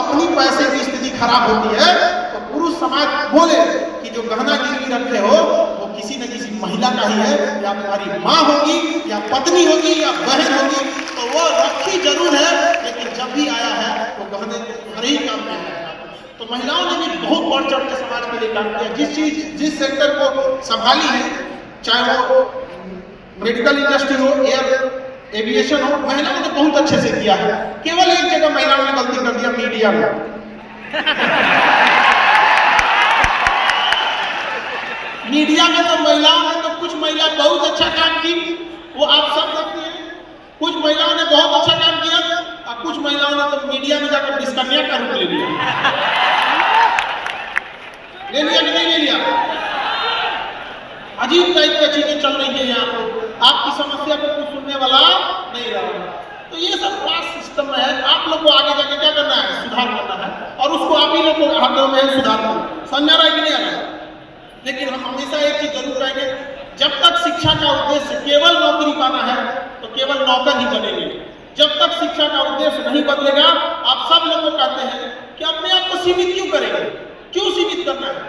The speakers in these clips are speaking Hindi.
अपनी पैसे की स्थिति खराब होती है तो पुरुष समाज बोले कि जो गहना गिरवी रखे हो वो किसी न किसी महिला का ही है, या तुम्हारी माँ होगी या पत्नी होगी या बहन होगी, तो वो रखी जरूर है, लेकिन जब भी आया है वो गहने तुम्हारे ही काम में है। तो महिलाओं ने भी बहुत बढ़ चढ़ के समाज के लिए काम किया। जिस सेक्टर को संभाली है, चाहे वो मेडिकल इंडस्ट्री हो, एविएशन हो, महिलाओं ने बहुत अच्छे से किया है। केवल एक जगह महिलाओं ने गलती कर दिया, मीडिया में। मीडिया में तो महिलाओं ने तो कुछ महिला बहुत अच्छा काम की, वो आप सब देखते हैं। कुछ महिलाओं ने बहुत अच्छा काम किया और कुछ महिलाओं ने तो मीडिया में जाकर डिस्कन्या का रूप ले लिया कि नहीं ले लिया। अजीब टाइप की चीजें चल रही है यहाँ पर, आपकी समस्या को कुछ सुनने वाला नहीं रहा। तो ये सब कास्ट सिस्टम है। आप लोग को आगे जाके क्या करना है, सुधार करना है, और उसको आप ही लोग को हाथों में सुधार करना। समझा रहा है कि नहीं आ रहा? लेकिन हम हमेशा एक चीज जरूर कहेंगे, जब तक शिक्षा का उद्देश्य केवल नौकरी पाना है तो केवल नौकर ही बनेंगे। जब तक शिक्षा का उद्देश्य नहीं बदलेगा, आप सब लोग को कहते हैं कि अपने आप को सीमित क्यों करेंगे, क्यों सीमित करना है?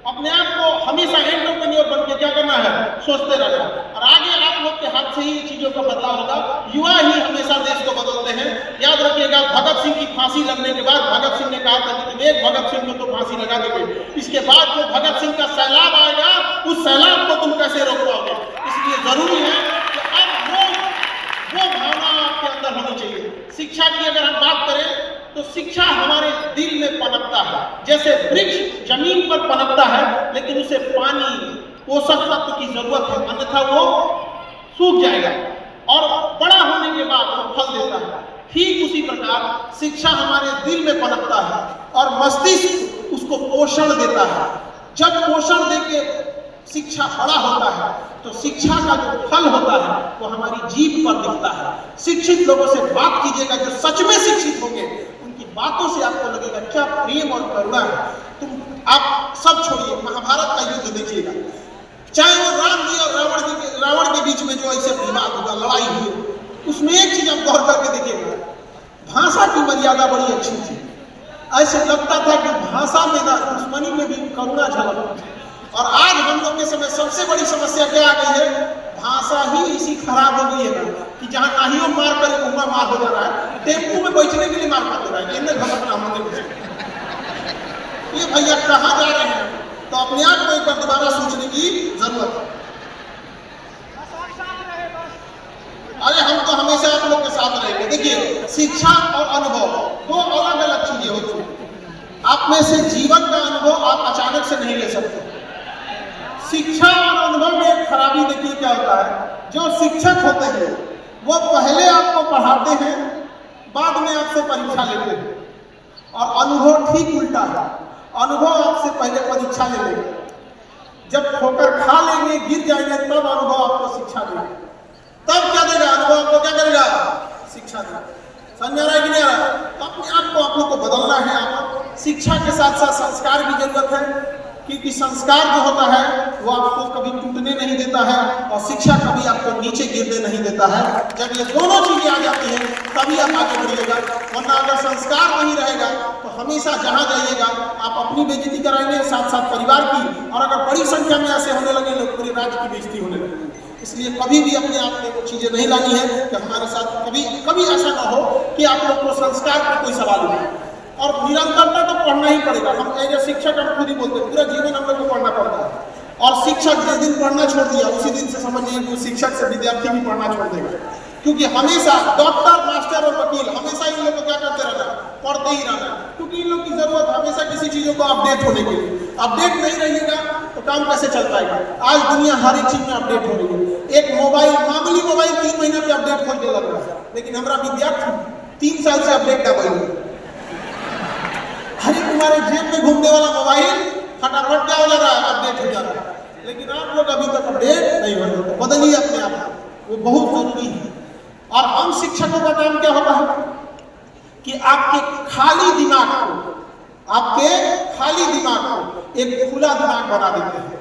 अपने आप को हमेशा एंटरप्रेन्योर बन के क्या करना है, सोचते रहना। और आगे आप लोग के हाथ से ही चीजों का बदलाव होगा। युवा ही हमेशा देश को बदलते हैं। याद रखिएगा, भगत सिंह की फांसी लगने के बाद भगत सिंह ने कहा था कि तुम एक भगत सिंह को तो फांसी लगा दोगे, इसके बाद जो भगत सिंह का सैलाब आएगा उस सैलाब को तुम कैसे रोक पाओगे? इसलिए जरूरी है कि अब वो भावना आपके अंदर होनी चाहिए। शिक्षा की अगर हम बात करें तो शिक्षा हमारे दिल में पनपता है। जैसे वृक्ष जमीन पर पनपता है, लेकिन उसे पानी, पोषक तत्व की जरूरत है, अन्यथा वो सूख जाएगा और बड़ा होने के बाद वो फल देता है। ठीक उसी प्रकार शिक्षा हमारे दिल में पनपता है और मस्तिष्क उसको पोषण देता है। जब पोषण देके शिक्षा बड़ा होता है तो शिक्षा का जो फल होता है वो हमारी जीभ पर दिखता है। शिक्षित लोगों से बात कीजिएगा, जो सच में शिक्षित होंगे, उनकी बातों से आपको लगेगा क्या प्रेम और करुणा है। आप सब छोड़िए, महाभारत का युद्ध देखिएगा, चाहे वो राम जी और रावण के बीच में जो ऐसे विवाद हुआ, लड़ाई हुई, उसमें एक चीज आप गौर करके देखिएगा, भाषा की मर्यादा बड़ी अच्छी थी। ऐसे लगता था कि भाषा में ना दुश्मनी में भी करुणा झलक। और आज हम लोग के समय सबसे बड़ी समस्या क्या आ गई है, भाषा ही इसी खराब हो गई है ना कि जहां नाहियों मार कर घूमा मार हो जा रहा है, टेम्पू में बैठने के लिए मार कर दे रहा है। इन्हें घबराना होने ये भैया कहाँ जा रहे हैं? तो अपने आप को एक बार दोबारा सोचने की जरूरत है। अरे हम तो हमेशा आप लोग के साथ रहेंगे। देखिए, शिक्षा और अनुभव दो अलग अलग चीजें होती हैं। आप में से जीवन का अनुभव आप अचानक से नहीं ले सकते। शिक्षा और अनुभव में एक खराबी देखिए क्या होता है, जो शिक्षक होते हैं वो पहले आपको पढ़ाते हैं, बाद में आपसे परीक्षा लेते हैं। और अनुभव ठीक उल्टा है, अनुभव आपसे पहले परीक्षा ले लेंगे, जब ठोकर खा लेंगे, गिर जाएंगे, तब अनुभव आपको शिक्षा देगा। तब क्या देगा अनुभव आपको, क्या करेगा, शिक्षा देगा। समझ रहा है कि नहीं आ रहा? अपने आप को आप लोग को बदलना है। आप शिक्षा के साथ साथ संस्कार की जरूरत है, क्योंकि संस्कार जो होता है वो आपको कभी टूटने नहीं देता है और शिक्षा कभी आपको नीचे गिरने नहीं देता है। जब ये दोनों चीजें आ जाती हैं तभी आप आगे बढ़िएगा, वरना अगर संस्कार नहीं रहेगा तो हमेशा जहां जाइएगा आप अपनी बेइज्जती कराएंगे, साथ साथ परिवार की, और अगर बड़ी संख्या में ऐसे होने लगे लोग, पूरे राज्य की बेइज्जती होने लगेगी। इसलिए कभी भी अपने आप में वो चीजें नहीं लानी है कि हमारे साथ कभी ऐसा ना हो कि आप लोग को संस्कार पर कोई सवाल उठे। और निरंतरता तो पढ़ना ही पड़ेगा। हम एज शिक्षक हम खुद ही बोलते हैं, पूरा जीवन हम लोग को पढ़ना पड़ता है। और शिक्षक जिस दिन पढ़ना छोड़ दिया उसी दिन से समझिए कि शिक्षक से विद्यार्थी भी पढ़ना छोड़ देगा। क्योंकि हमेशा डॉक्टर, मास्टर और वकील हमेशा इन लोग को क्या करते रहना, पढ़ते ही रहना। क्योंकि इन लोग की जरूरत हमेशा किसी चीजों को अपडेट होने के लिए। अपडेट नहीं रहिएगा तो काम कैसे चल पाएगा? आज दुनिया हर एक चीज में अपडेट हो रही है। एक मोबाइल, मामूली मोबाइल 3 महीने पे अपडेट होने लग रहा है, लेकिन हमारा विद्यार्थी 3 साल से अपडेट ना बनी। अरे तुम्हारे जेब में घूमने वाला मोबाइल फटाफट क्या हो जा रहा है, अपडेट हो जा रहा है, लेकिन आप लोग अभी तक अपडेट नहीं हो रहे। बदलिए अपने आप को, वो बहुत जरूरी है। और हम शिक्षकों का काम क्या होता है कि आपके खाली दिमाग को एक खुला दिमाग बना देते हैं।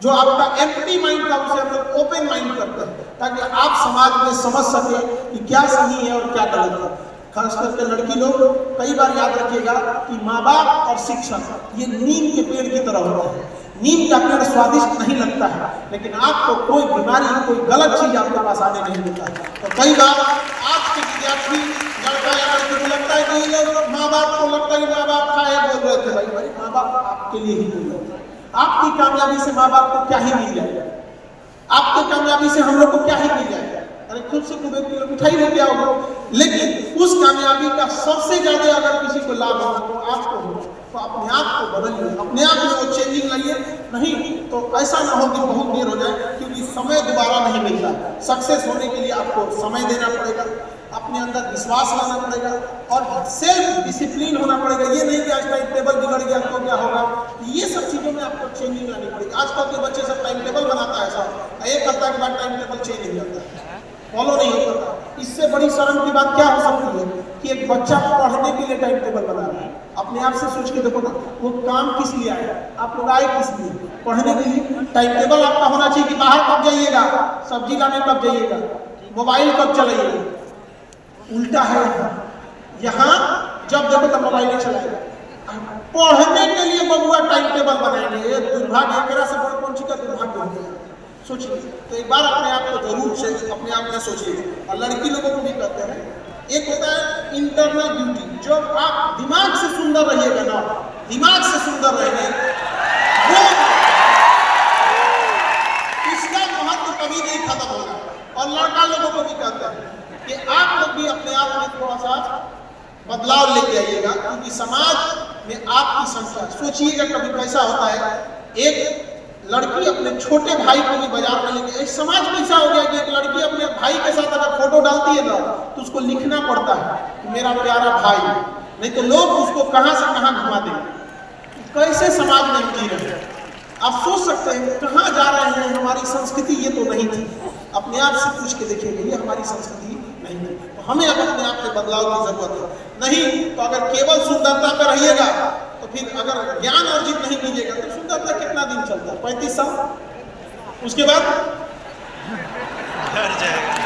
जो आपका एम्प्टी माइंड था उसे हम लोग ओपन माइंड करते हैं, ताकि आप समाज में समझ सके कि क्या सही है और क्या गलत है। खास करके लड़की लोग कई बार याद रखिएगा कि माँ बाप और शिक्षक ये नीम के पेड़ की तरह होता है। नीम का पेड़ स्वादिष्ट नहीं लगता है, लेकिन आपको कोई बीमारी, कोई गलत चीज आपके पास आने नहीं देता है। तो कई बार आज के विद्यार्थी लड़का या लड़की को लगता है कि ये माँ बाप को लगता है माँ बाप खाए बोल रहे थे। भाई माँ बाप आपके लिए ही बोल रहे थे। आपकी कामयाबी से माँ बाप को क्या ही मिल जाएगा? आपकी कामयाबी से हम लोग को क्या ही मिल जाएगा? अरे खुद से खूब एक किलो मिठाई लेके आओगे, लेकिन उस कामयाबी का सबसे ज्यादा अगर किसी को लाभ हो तो आपको हो, तो अपने आप को बदलिए, अपने आप में वो चेंजिंग लाइए। नहीं तो ऐसा ना हो कि बहुत देर हो जाए, क्योंकि समय दोबारा नहीं मिलता। सक्सेस होने के लिए आपको समय देना पड़ेगा, अपने अंदर विश्वास लाना पड़ेगा और सेल्फ डिसिप्लिन होना पड़ेगा। ये नहीं कि आज टाइम टेबल बिगड़ गया तो क्या होगा, ये सब चीजों में आपको चेंजिंग लानी पड़ेगी। आजकल के बच्चे सब टाइम टेबल बनाता है, सब एक हफ्ता के बाद टाइम टेबल चेंज नहीं करता है, फॉलो नहीं होता। इससे बड़ी शर्म की बात क्या हो सकती है कि एक बच्चा पढ़ने के लिए टाइम टेबल बना रहा है। अपने आप से सोच के देखो ना, वो काम किस लिए आया? आप लोग आए किस लिए? पढ़ने के लिए। टाइम टेबल आपका होना चाहिए कि बाहर कब जाइएगा, सब्जी लाने कब जाइएगा, मोबाइल कब चलाइएगा। उल्टा है, यहाँ जब देखो तब मोबाइल चलाएगा। पढ़ने के लिए बबुआ टाइम टेबल बनाएंगे, दुर्भाग्य एकरा से बड़ा कौन सी का दुर्भाग्य हो गया? सोचिए। तो एक बार अपने आप को जरूर से अपने आप में सोचिए। और लड़की लोगों को भी कहते हैं, एक होता है इंटरनल ब्यूटी, जो आप दिमाग से सुंदर रहिएगा ना, दिमाग से सुंदर रहेंगे, वो इसका महत्व कभी नहीं खत्म होगा। और लड़का लोगों को भी कहते हैं कि आप लोग भी अपने आप में थोड़ा सा बदलाव लेके आइएगा, क्योंकि समाज में आपकी संख्या, सोचिएगा कभी कैसा होता है, एक लड़की अपने छोटे भाई को भी बाजार में लेके, एक समाज कैसा हो गया कि एक लड़की अपने भाई के साथ अगर फोटो डालती है ना तो उसको लिखना पड़ता है मेरा प्यारा भाई, नहीं तो लोग उसको कहां से कहां घुमा देंगे। कैसे समाज में जी रहे हैं? आप सोच सकते हैं कहां जा रहे हैं। हमारी संस्कृति ये तो नहीं थी। अपने आप से पूछ के देखिए, ये हमारी संस्कृति नहीं थी। तो हमें अब अपने आप में बदलाव की जरूरत है। नहीं तो अगर केवल सुंदरता पर रहिएगा तो फिर अगर ज्ञान अर्जित नहीं कीजिएगा तो सुंदरता कितना दिन चलता है? 35 साल, उसके बाद डर जाएगा।